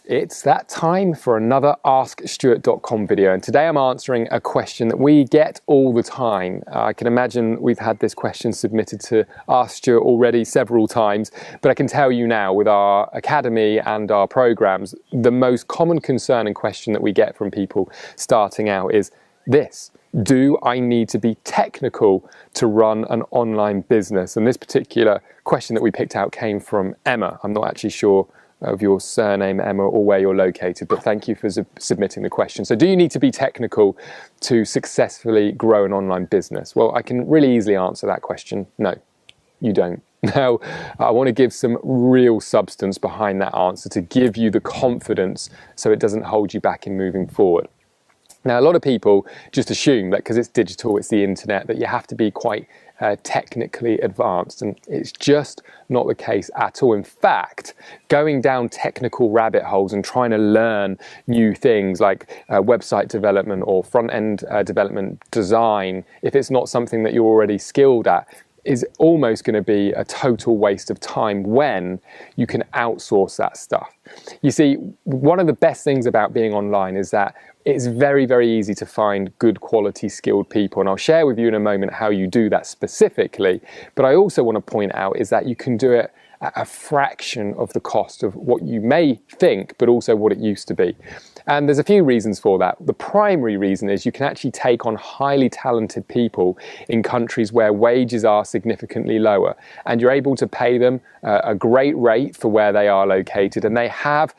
It's that time for another AskStuart.com video, and today I'm answering a question that we get all the time. I can imagine we've had this question submitted to Ask Stuart already several times, but I can tell you now with our academy and our programs, the most common concern and question that we get from people starting out is this: do I need to be technical to run an online business? And this particular question that we picked out came from Emma. I'm not actually sure of your surname, Emma, or where you're located, but thank you for submitting the question. So do you need to be technical to successfully grow an online business? Well, I can really easily answer that question. No, you don't. Now, I want to give some real substance behind that answer to give you the confidence so it doesn't hold you back in moving forward. Now, a lot of people just assume that because it's digital, it's the internet, that you have to be quite technically advanced, and it's just not the case at all. In fact, going down technical rabbit holes and trying to learn new things like website development or front-end development design, if it's not something that you're already skilled at, is almost going to be a total waste of time when you can outsource that stuff. You see, one of the best things about being online is that it's very, very easy to find good quality skilled people, and I'll share with you in a moment how you do that specifically. But I also want to point out is that you can do it at a fraction of the cost of what you may think, but also what it used to be. And there's a few reasons for that. The primary reason is you can actually take on highly talented people in countries where wages are significantly lower, and you're able to pay them a great rate for where they are located, and they have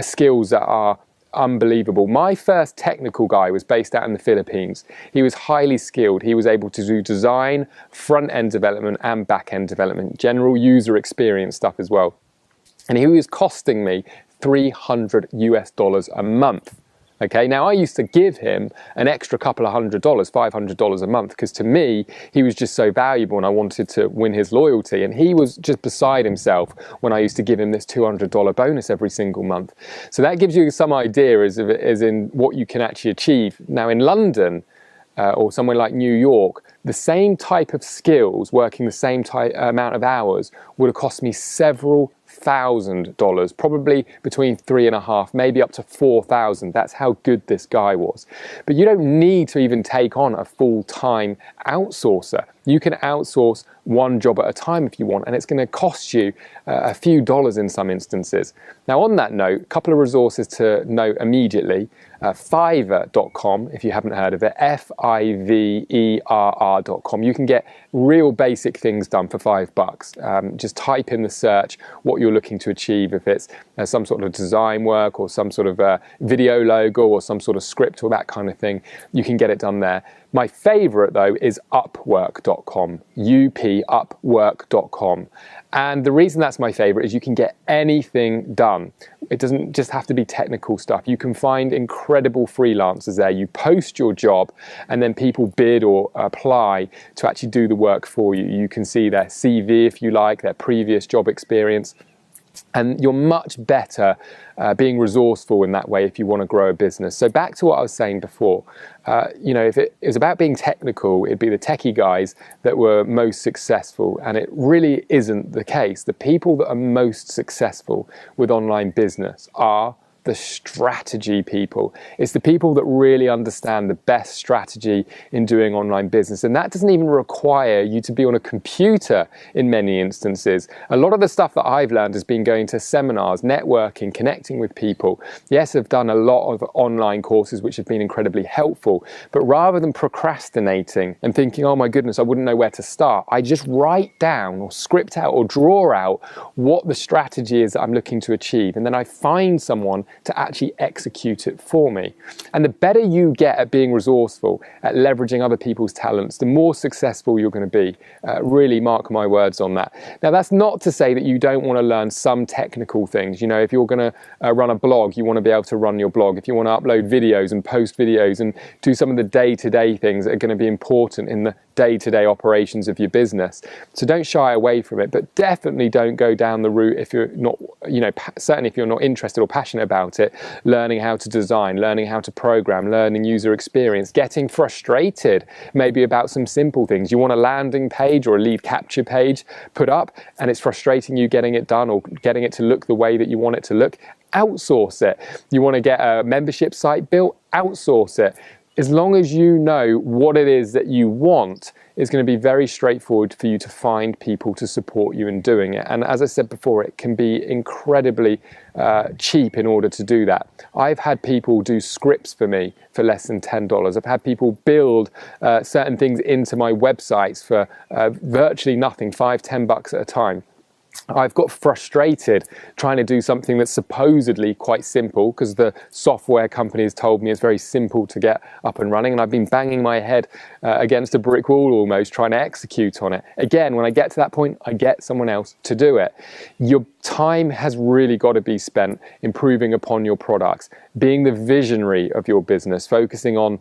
skills that are unbelievable. My first technical guy was based out in the Philippines. He was highly skilled. He was able to do design, front-end development and back-end development, general user experience stuff as well. And he was costing me $300 US a month. Okay, now I used to give him an extra couple of $100, $500 a month, because to me, he was just so valuable and I wanted to win his loyalty. And he was just beside himself when I used to give him this $200 bonus every single month. So that gives you some idea as in what you can actually achieve. Now in London, or somewhere like New York, the same type of skills, working the same amount of hours, would have cost me several $1,000, probably between $3,500, maybe up to $4,000. That's how good this guy was. But you don't need to even take on a full-time outsourcer. You can outsource one job at a time if you want, and it's going to cost you a few dollars in some instances. Now, on that note, a couple of resources to note immediately. Fiverr.com, if you haven't heard of it, Fiverr.com. You can get real basic things done for $5. Just type in the search what you're looking to achieve. If it's some sort of design work or some sort of video logo or some sort of script or that kind of thing, you can get it done there. My favorite though is Upwork.com, Upwork.com. And the reason that's my favorite is you can get anything done. It doesn't just have to be technical stuff. You can find incredible freelancers there. You post your job and then people bid or apply to actually do the work for you. You can see their CV if you like, their previous job experience. And you're much better being resourceful in that way if you want to grow a business. So back to what I was saying before, you know, if it was about being technical, it'd be the techie guys that were most successful, and it really isn't the case. The people that are most successful with online business are the strategy people. It's the people that really understand the best strategy in doing online business. And that doesn't even require you to be on a computer in many instances. A lot of the stuff that I've learned has been going to seminars, networking, connecting with people. Yes, I've done a lot of online courses which have been incredibly helpful, but rather than procrastinating and thinking, oh my goodness, I wouldn't know where to start, I just write down or script out or draw out what the strategy is that I'm looking to achieve. And then I find someone to actually execute it for me. And the better you get at being resourceful, at leveraging other people's talents, the more successful you're going to be. Really mark my words on that. Now, that's not to say that you don't want to learn some technical things. You know, if you're going to run a blog, you want to be able to run your blog. If you want to upload videos and post videos and do some of the day-to-day things that are going to be important in the day-to-day operations of your business. So don't shy away from it, but definitely don't go down the route if you're not, you know, certainly if you're not interested or passionate about about it, learning how to design, learning how to program, learning user experience, getting frustrated maybe about some simple things. You want a landing page or a lead capture page put up and it's frustrating you getting it done or getting it to look the way that you want it to look. Outsource it. You want to get a membership site built, outsource it. As long as you know what it is that you want, it's going to be very straightforward for you to find people to support you in doing it. And as I said before, it can be incredibly cheap in order to do that. I've had people do scripts for me for less than $10. I've had people build certain things into my websites for virtually nothing, $5–10 at a time. I've got frustrated trying to do something that's supposedly quite simple because the software company has told me it's very simple to get up and running, and I've been banging my head against a brick wall almost trying to execute on it. Again, when I get to that point, I get someone else to do it. Your time has really got to be spent improving upon your products, being the visionary of your business, focusing on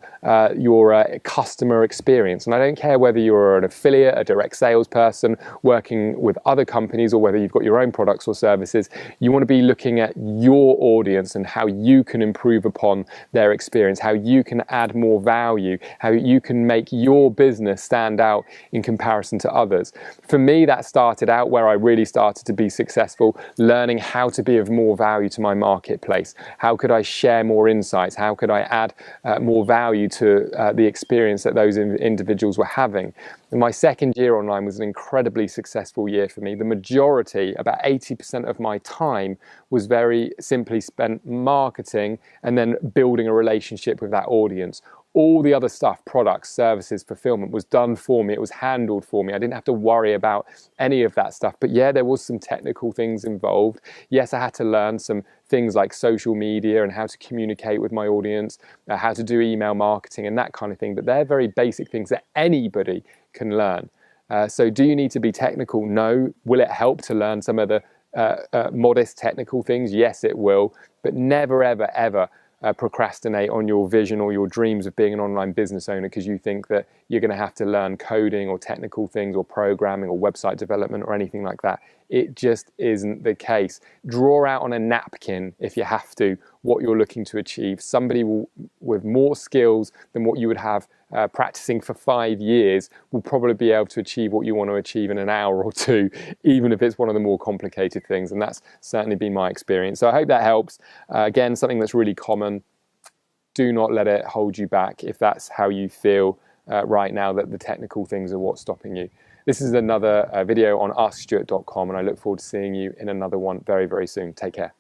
your customer experience. And I don't care whether you're an affiliate, a direct salesperson, working with other companies, or whether you've got your own products or services, you want to be looking at your audience and how you can improve upon their experience, how you can add more value, how you can make your business stand out in comparison to others. For me, that started out where I really started to be successful, learning how to be of more value to my marketplace. How could I share more insights? How could I add more value to the experience that those individuals were having? And my second year online was an incredibly successful year for me. The majority, about 80% of my time, was very simply spent marketing and then building a relationship with that audience. All the other stuff, products, services, fulfillment, was done for me. It was handled for me. I didn't have to worry about any of that stuff. But yeah, there was some technical things involved. Yes, I had to learn some things like social media and how to communicate with my audience, how to do email marketing and that kind of thing. But they're very basic things that anybody can learn. So do you need to be technical? No. Will it help to learn some of the modest technical things? Yes, it will. But never, ever, ever procrastinate on your vision or your dreams of being an online business owner because you think that you're going to have to learn coding or technical things or programming or website development or anything like that. It just isn't the case. Draw out on a napkin, if you have to, what you're looking to achieve. Somebody with more skills than what you would have practicing for 5 years will probably be able to achieve what you want to achieve in an hour or two, even if it's one of the more complicated things. And that's certainly been my experience. So I hope that helps. Again, something that's really common. Do not let it hold you back if that's how you feel right now, that the technical things are what's stopping you. This is another video on askstuart.com, and I look forward to seeing you in another one very, very soon. Take care.